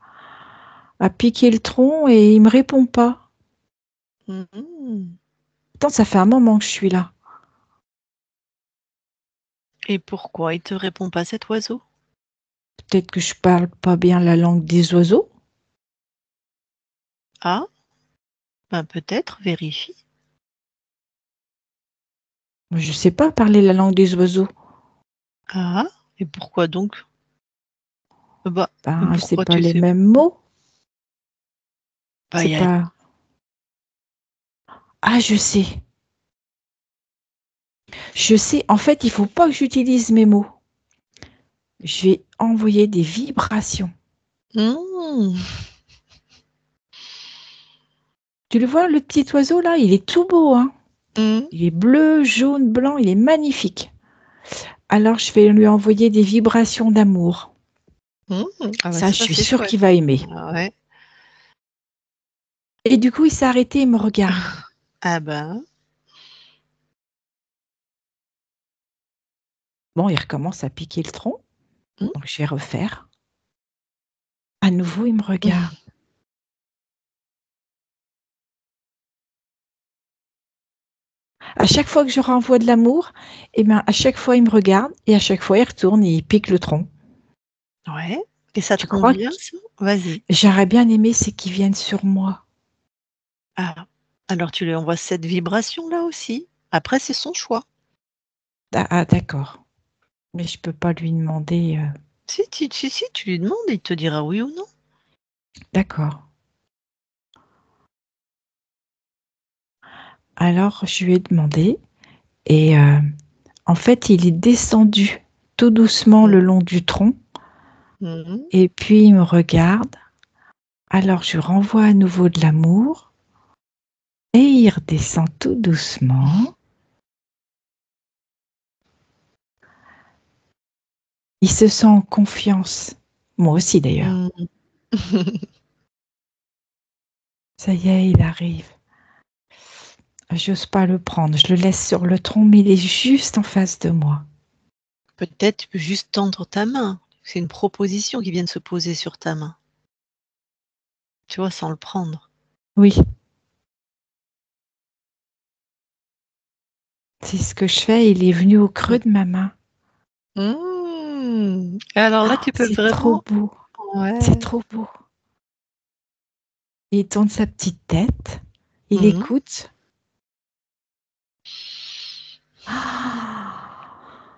piquer le tronc et il me répond pas. Mhm. Pourtant, ça fait un moment que je suis là. Et pourquoi il te répond pas, cet oiseau? Peut-être que je parle pas bien la langue des oiseaux. Ah, ben peut-être, vérifie. Je sais pas parler la langue des oiseaux. Ah, et pourquoi donc? Bah, Ben, c'est pourquoi pas tu les sais? mêmes mots. Bah, C'est pas. Ah, je sais. Je sais. En fait, il faut pas que j'utilise mes mots. Je vais envoyer des vibrations. Hmm. Tu le vois, le petit oiseau là, il est tout beau, hein. Mmh. Il est bleu, jaune, blanc, il est magnifique. Alors, je vais lui envoyer des vibrations d'amour. Mmh. Ah bah Ça, je ça, suis c'est sûre chouette. qu'il va aimer. Ah ouais. Et du coup, il s'est arrêté, il me regarde. Ah ben. Bon, il recommence à piquer le tronc. Mmh. Donc, je vais refaire. À nouveau, il me regarde. À chaque fois que je renvoie de l'amour, eh ben, à chaque fois, il me regarde et à chaque fois, il retourne et il pique le tronc. Ouais. Et ça te Tu crois convient, ça? Vas-y. J'aurais bien aimé, c'est qu'il vienne sur moi. Ah. Alors tu lui envoies cette vibration-là aussi. Après, c'est son choix. Ah, d'accord. Mais je peux pas lui demander. Si, tu lui demandes, il te dira oui ou non. D'accord. Alors, je lui ai demandé et en fait, il est descendu tout doucement le Mmh. long du tronc Mmh. et puis il me regarde. Alors, je renvoie à nouveau de l'amour et il redescend tout doucement. Il se sent en confiance. Moi aussi, d'ailleurs. Mmh. Ça y est, il arrive. J'ose pas le prendre. Je le laisse sur le tronc, mais il est juste en face de moi. Peut-être tu peux juste tendre ta main. C'est une proposition qui vient de se poser sur ta main. Tu vois, sans le prendre. Oui, c'est ce que je fais. Il est venu au creux de ma main. Mmh. Alors là, Oh, tu peux c'est trop vraiment beau. C'est ouais. trop beau. Il tourne sa petite tête. Il Mmh. écoute. Ah,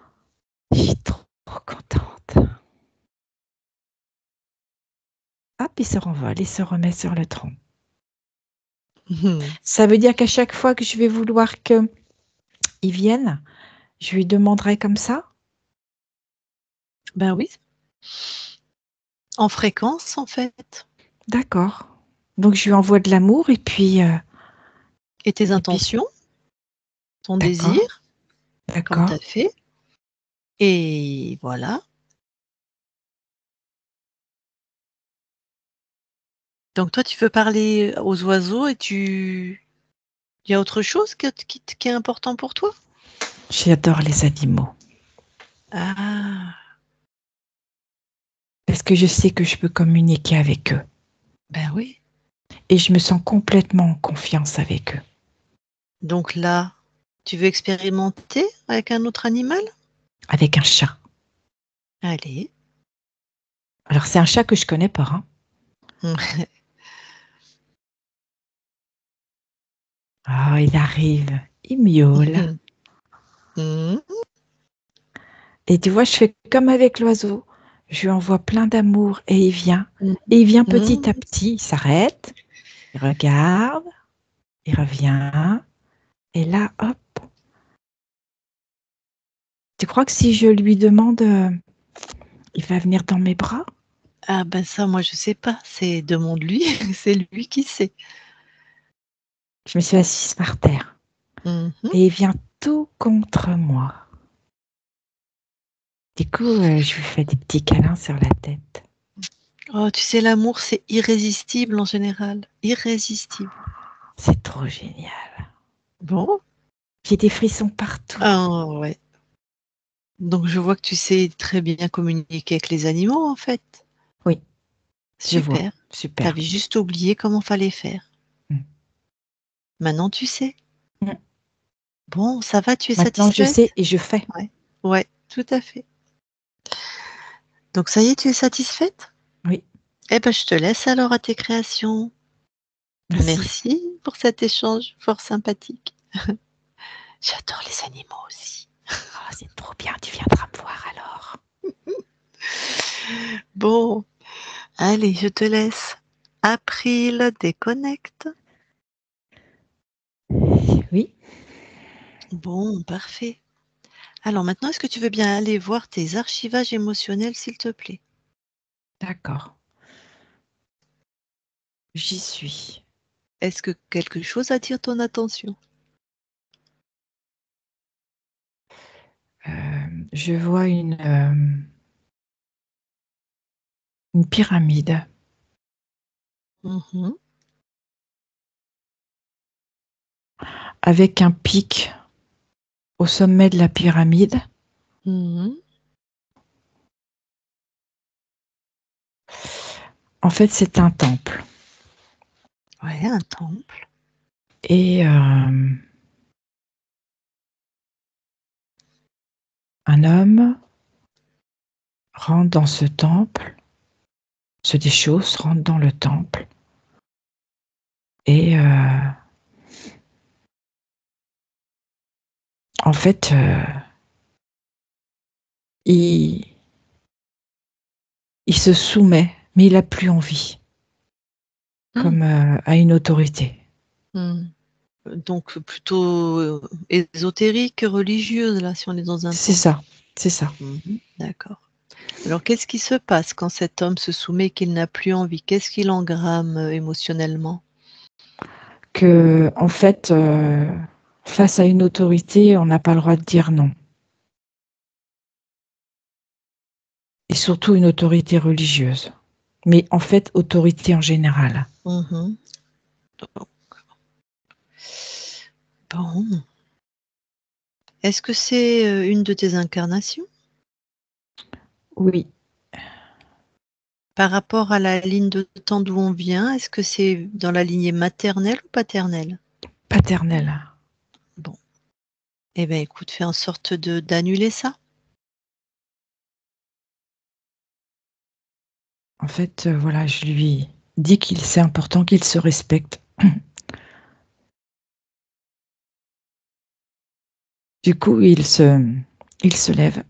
je suis trop contente. Hop, il se renvole, il se remet sur le tronc. Mmh. Ça veut dire qu'à chaque fois que je vais vouloir qu'il vienne, je lui demanderai comme ça? Ben oui, en fréquence, en fait. D'accord. Donc je lui envoie de l'amour Et tes et puis intentions, ton d'accord, désir, comme tu d'accord. as fait et voilà. Donc toi, tu veux parler aux oiseaux et il y a autre chose qui est important pour toi? J'adore les animaux Ah, parce que je sais que je peux communiquer avec eux ben oui. et je me sens complètement en confiance avec eux. Donc là, tu veux expérimenter avec un autre animal? Avec un chat. Allez. Alors c'est un chat que je connais pas, hein. Ah, il arrive, il miaule. Mmh. Et tu vois, je fais comme avec l'oiseau. Je lui envoie plein d'amour et il vient. Mmh. Et il vient petit à Mmh. petit, il s'arrête, il regarde, il revient. Et là, hop. Tu crois que si je lui demande, il va venir dans mes bras? Ah ben ça, moi, je sais pas, c'est demande-lui, c'est lui qui sait. Je me suis assise par terre Mmh mh. et il vient tout contre moi. Du coup, je lui fais des petits câlins sur la tête. Oh, tu sais, l'amour, c'est irrésistible en général, irrésistible. C'est trop génial. Bon, J'ai des frissons partout. ah ouais. Donc je vois que tu sais très bien communiquer avec les animaux, en fait. Oui, je vois. Super. Tu Super. avais juste oublié comment fallait faire. Mm. Maintenant, tu sais. Mm. Bon, ça va, tu es Maintenant, je sais satisfaite? et je fais. Ouais. Ouais, tout à fait. Donc ça y est, tu es satisfaite? Oui, Eh ben, je te laisse alors à tes créations. merci. Merci pour cet échange fort sympathique. J'adore les animaux aussi. Oh, c'est trop bien, tu viendras me voir alors. Bon, allez, je te laisse. April déconnecte. Oui, Bon, parfait. Alors maintenant, est-ce que tu veux bien aller voir tes archivages émotionnels, s'il te plaît? d'accord. J'y suis. Est-ce que quelque chose attire ton attention? je vois une pyramide Mhm. avec un pic au sommet de la pyramide. Mhm. En fait, c'est un temple. Ouais, un temple. Et un homme rentre dans ce temple, se déchausse, rentre dans le temple. Et en fait, il se soumet, mais il n'a plus envie, comme à une autorité. Mhm. Donc plutôt ésotérique, religieuse, là, si on est dans un C'est temple. ça, c'est ça. Mhm. D'accord. Alors, qu'est-ce qui se passe quand cet homme se soumet et qu'il n'a plus envie? Qu'est-ce qui l'engramme émotionnellement? Que, en fait, face à une autorité, on n'a pas le droit de dire non. Et surtout une autorité religieuse. Mais en fait, autorité en général. Mhm. Bon. Est-ce que c'est une de tes incarnations? Oui, Par rapport à la ligne de temps d'où on vient, est-ce que c'est dans la lignée maternelle ou paternelle? paternelle. Bon. Eh bien, écoute, fais en sorte d'annuler ça. En fait, voilà, je lui dis qu'il c'est important qu'il se respecte. Du coup, il se lève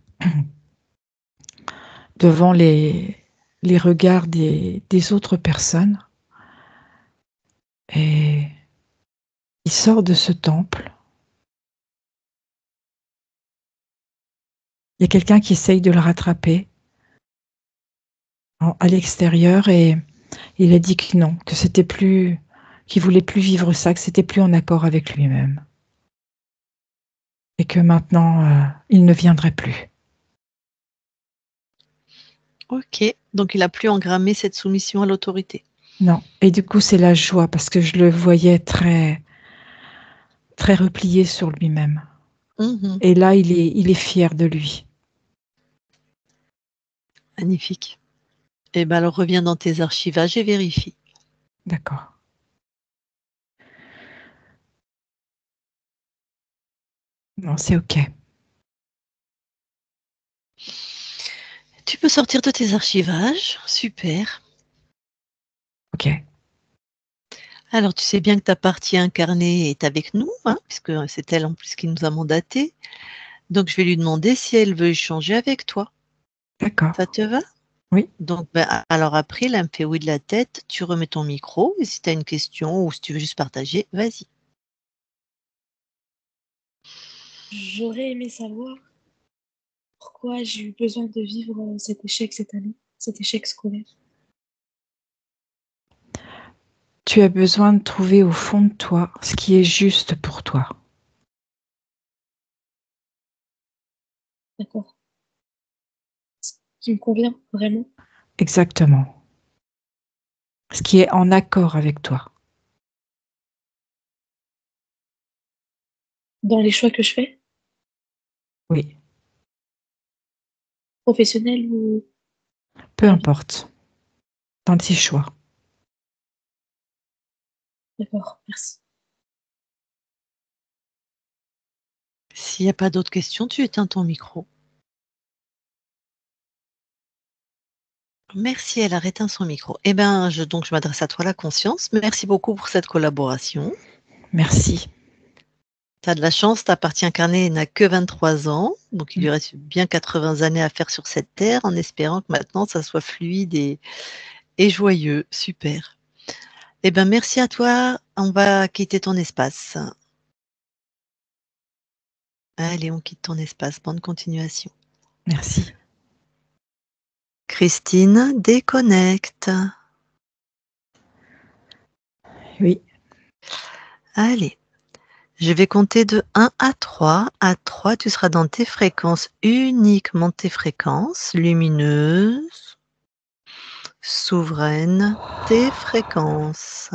devant les regards des autres personnes et il sort de ce temple. Il y a quelqu'un qui essaye de le rattraper à l'extérieur et il a dit que non, que c'était plus, qu'il voulait plus vivre ça, que c'était plus en accord avec lui-même et que maintenant il ne viendrait plus. Ok. Donc, il a plus engrammé cette soumission à l'autorité. Non. Et du coup, c'est la joie parce que je le voyais très, très replié sur lui-même. Mhm. Et là, il est fier de lui. Magnifique. Eh bien, alors reviens dans tes archivages et vérifie. D'accord. Non, c'est OK. Tu peux sortir de tes archivages. Super. OK. Alors, tu sais bien que ta partie incarnée est avec nous, hein, puisque c'est elle en plus qui nous a mandatés. Donc, je vais lui demander si elle veut échanger avec toi. D'accord. Ça te va? Oui. Donc, alors après, elle me fait oui de la tête, tu remets ton micro, et si tu as une question ou si tu veux juste partager, vas-y. J'aurais aimé savoir pourquoi j'ai eu besoin de vivre cet échec cette année, cet échec scolaire. Tu as besoin de trouver au fond de toi ce qui est juste pour toi. D'accord. Ce qui me convient vraiment Exactement. Ce qui est en accord avec toi. dans les choix que je fais, Oui. professionnels ou Peu dans la vie. importe. Dans tes choix. D'accord, merci. S'il n'y a pas d'autres questions, tu éteins ton micro. Merci, elle a éteint son micro. Eh bien, donc je m'adresse à toi, la conscience. Merci beaucoup pour cette collaboration. Merci. Tu as de la chance, ta partie incarnée n'a que 23 ans, donc il lui reste bien 80 années à faire sur cette terre, en espérant que maintenant ça soit fluide et joyeux. Super. Eh bien, merci à toi. On va quitter ton espace. Allez, on quitte ton espace. Bonne continuation. Merci. Christine, déconnecte. Oui. Allez. Je vais compter de 1 à 3. À 3, tu seras dans tes fréquences, uniquement tes fréquences lumineuses, souveraines, tes fréquences.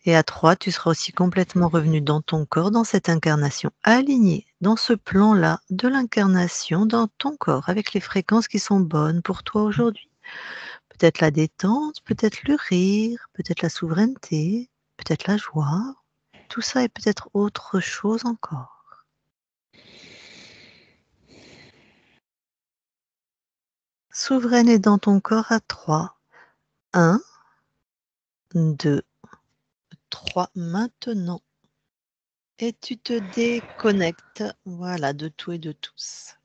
Et à 3, tu seras aussi complètement revenu dans ton corps, dans cette incarnation, aligné dans ce plan-là de l'incarnation, dans ton corps, avec les fréquences qui sont bonnes pour toi aujourd'hui. Peut-être la détente, peut-être le rire, peut-être la souveraineté, peut-être la joie. Tout ça et peut-être autre chose encore. Souveraine est dans ton corps à 3. 1, 2, 3 maintenant. Et tu te déconnectes, voilà, de tout et de tous.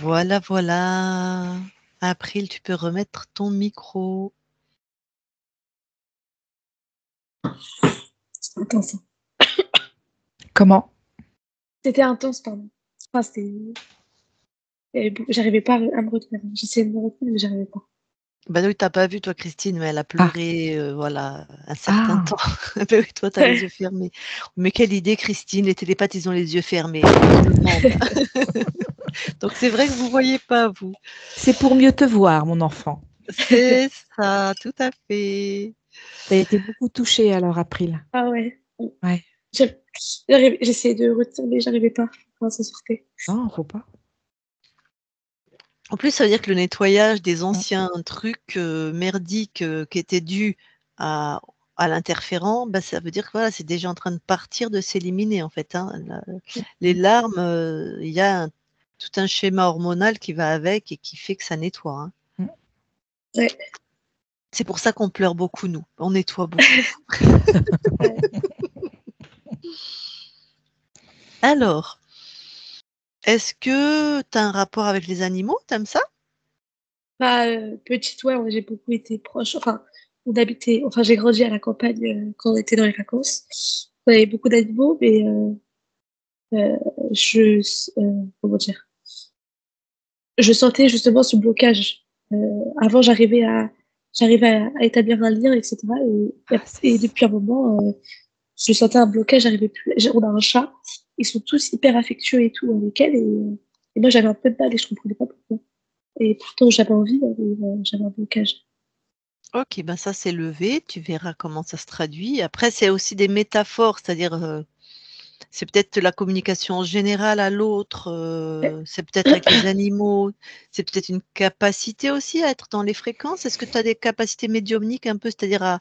Voilà, voilà. April, tu peux remettre ton micro. C'était intense. Comment? C'était intense, pardon. Enfin, j'arrivais pas à me retenir. J'essayais de me retenir, mais j'arrivais pas. Bah oui, t'as pas vu toi Christine, mais elle a pleuré, voilà, un certain Ah, temps. Bah oui, toi t'as les yeux fermés. Mais quelle idée Christine, les télépathes ils ont les yeux fermés, je me demande. Donc c'est vrai que vous voyez pas vous. c'est pour mieux te voir, mon enfant. C'est ça, tout à fait. Tu as été beaucoup touchée alors, April. Ah ouais. Ouais. J'essayais de retenir, mais j'arrivais pas. Enfin, ça sortait. Non, faut pas. En plus, ça veut dire que le nettoyage des Mm. anciens trucs, merdiques, qui étaient dus à l'interférent, bah, ça veut dire que voilà, c'est déjà en train de partir, de s'éliminer en fait, hein. Les larmes, il y a tout un schéma hormonal qui va avec et qui fait que ça nettoie, hein. Mm. Ouais. C'est pour ça qu'on pleure beaucoup nous, on nettoie beaucoup. Ouais. Alors, est-ce que tu as un rapport avec les animaux? Tu aimes ça? Bah, petite, ouais, j'ai beaucoup été proche. Enfin, j'ai grandi à la campagne quand on était dans les vacances. On avait beaucoup d'animaux, mais euh, je, comment dire, je sentais justement ce blocage. Avant, j'arrivais à établir un lien, etc. Ah, c'est Et ça. depuis un moment, je sentais un blocage, j'arrivais plus. On a un chat, ils sont tous hyper affectueux et tout avec elle, et moi j'avais un peu de mal et je comprenais pas pourquoi. Et pourtant j'avais envie, mais j'avais un blocage. OK, ben ça c'est levé, tu verras comment ça se traduit. Après, c'est aussi des métaphores, c'est-à-dire, c'est peut-être la communication en général à l'autre, c'est peut-être avec les animaux, c'est peut-être une capacité aussi à être dans les fréquences. Est-ce que tu as des capacités médiumniques un peu? C'est-à-dire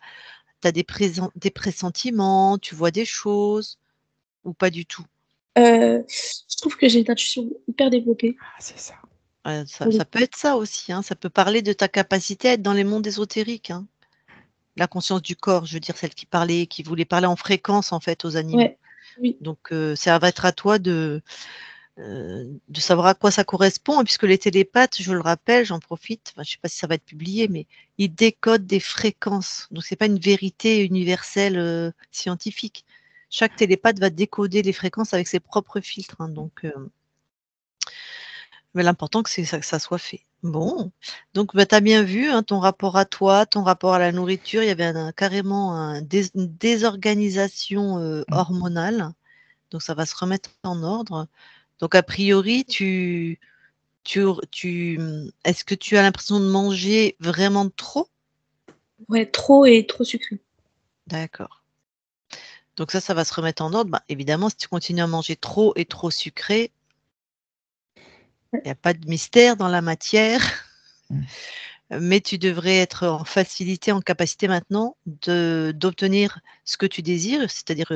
tu as des pressentiments, tu vois des choses ou pas du tout? Je trouve que j'ai une intuition hyper développée. Ah, c'est ça. Ça Pour le ça peut coup. être ça aussi, hein, ça peut parler de ta capacité à être dans les mondes ésotériques, hein. La conscience du corps, je veux dire celle qui voulait parler en fréquence en fait aux animaux. Ouais, oui. Donc ça va être à toi de savoir à quoi ça correspond, et puisque les télépathes, je le rappelle, j'en profite, enfin, je ne sais pas si ça va être publié, mais ils décodent des fréquences. Donc c'est pas une vérité universelle, scientifique. Chaque télépathe va décoder les fréquences avec ses propres filtres, hein, donc mais l'important c'est que ça soit fait. Bon, donc bah, tu as bien vu, hein, ton rapport à toi, ton rapport à la nourriture, il y avait carrément une désorganisation Mm. hormonale, donc ça va se remettre en ordre. Donc a priori, est-ce que tu as l'impression de manger vraiment trop? Ouais, trop et trop sucré. D'accord. Donc ça va se remettre en ordre. Bah, évidemment, si tu continues à manger trop et trop sucré, il Ouais. y a pas de mystère dans la matière, Mm. mais tu devrais être en facilité, en capacité maintenant d'obtenir ce que tu désires, c'est-à-dire,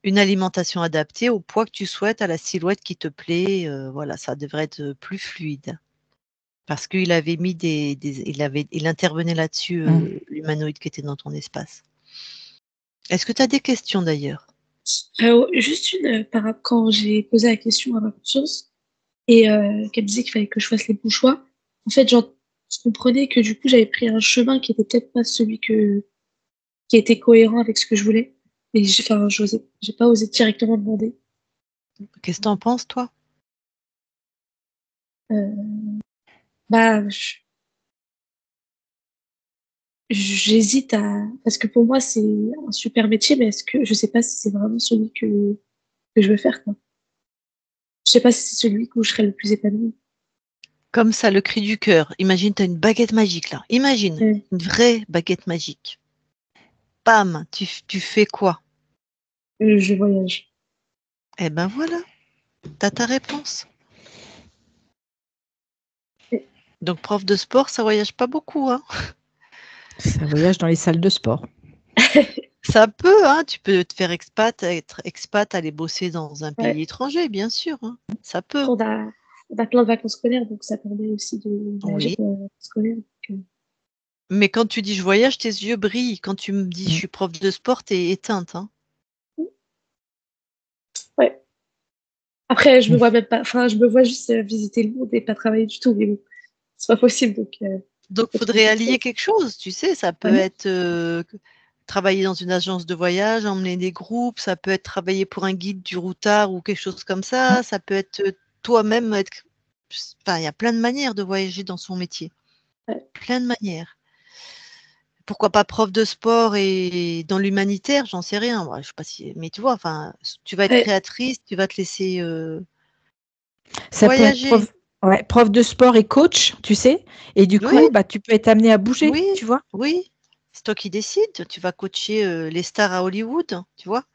une alimentation adaptée au poids que tu souhaites, à la silhouette qui te plaît, voilà, ça devrait être plus fluide. Parce qu'il avait mis il intervenait là-dessus, Mm. l'humanoïde qui était dans ton espace. Est-ce que tu as des questions d'ailleurs? Juste une, quand j'ai posé la question à ma conscience et qu'elle me disait qu'il fallait que je fasse les bons choix, en fait, je comprenais que du coup, j'avais pris un chemin qui était peut-être pas celui qui était cohérent avec ce que je voulais. Et enfin, j'ai pas osé directement demander. Qu'est-ce que tu en penses toi? Euh, bah, J'hésite à... Parce que pour moi, c'est un super métier, mais est-ce que je sais pas si c'est vraiment celui que je veux faire, quoi. Je sais pas si c'est celui où je serais le plus épanouie. Comme ça, le cri du cœur. Imagine, tu as une baguette magique là. Imagine, Ouais. une vraie baguette magique. Bam, tu fais quoi? Je voyage. Eh ben voilà, tu as ta réponse. Ouais. Donc prof de sport, ça voyage pas beaucoup, hein. Ça voyage dans les salles de sport. Ça peut, hein, tu peux te faire expat, être expat, aller bosser dans un pays Ouais. étranger, bien sûr, hein. Ça peut. On a plein de vacances scolaires, donc ça permet aussi de voyager Oui. pour les vacances scolaires. Mais quand tu dis je voyage, tes yeux brillent. Quand tu me dis je Mm. suis prof de sport, t'es éteinte, hein. Ouais. Après, je me vois même pas, enfin, je me vois juste visiter le monde et pas travailler du tout, mais bon, c'est pas possible, donc Donc faut trouver faudrait quelque allier chose. quelque chose, tu sais, ça peut Ouais. être travailler dans une agence de voyage, emmener des groupes, ça peut être travailler pour un guide du routard ou quelque chose comme ça peut être toi-même être. Enfin, il y a plein de manières de voyager dans son métier. Ouais. Plein de manières. Pourquoi pas prof de sport et dans l'humanitaire, j'en sais rien. Moi, je sais pas si, mais tu vois, enfin, tu vas être Ouais. créatrice, tu vas te laisser Ça peut être voyager. prof de sport et coach, tu sais. Et du Oui, coup, bah, tu peux être amené à bouger, oui, tu vois. oui. C'est toi qui décides. Tu vas coacher les stars à Hollywood, tu vois,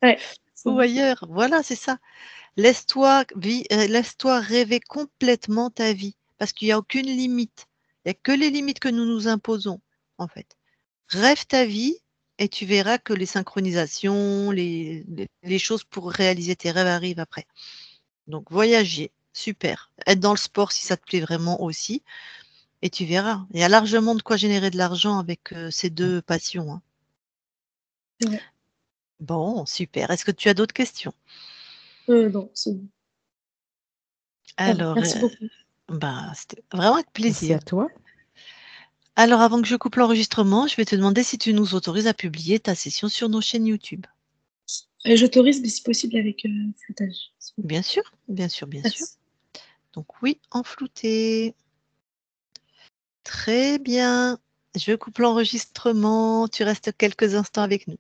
Ouais. C'est ou vrai. ailleurs. Voilà, c'est ça. Laisse-toi rêver complètement ta vie, parce qu'il n'y a aucune limite. Il n'y a que les limites que nous nous imposons, en fait. Rêve ta vie et tu verras que les synchronisations, les choses pour réaliser tes rêves arrivent après. Donc voyager, super. Être dans le sport si ça te plaît vraiment aussi, et tu verras. Il y a largement de quoi générer de l'argent avec ces deux passions, hein. C'est vrai. Bon, super. Est-ce que tu as d'autres questions? Non, c'est bon. Ça va. Alors, Merci beaucoup. bah, c'était vraiment avec Merci plaisir. à toi. Alors, avant que je coupe l'enregistrement, je vais te demander si tu nous autorises à publier ta session sur nos chaînes YouTube. J'autorise, mais si possible avec floutage. S'il vous plaît. Bien sûr, bien sûr, bien sûr. Merci. Donc oui, en flouté. Très bien. Je coupe l'enregistrement. Tu restes quelques instants avec nous.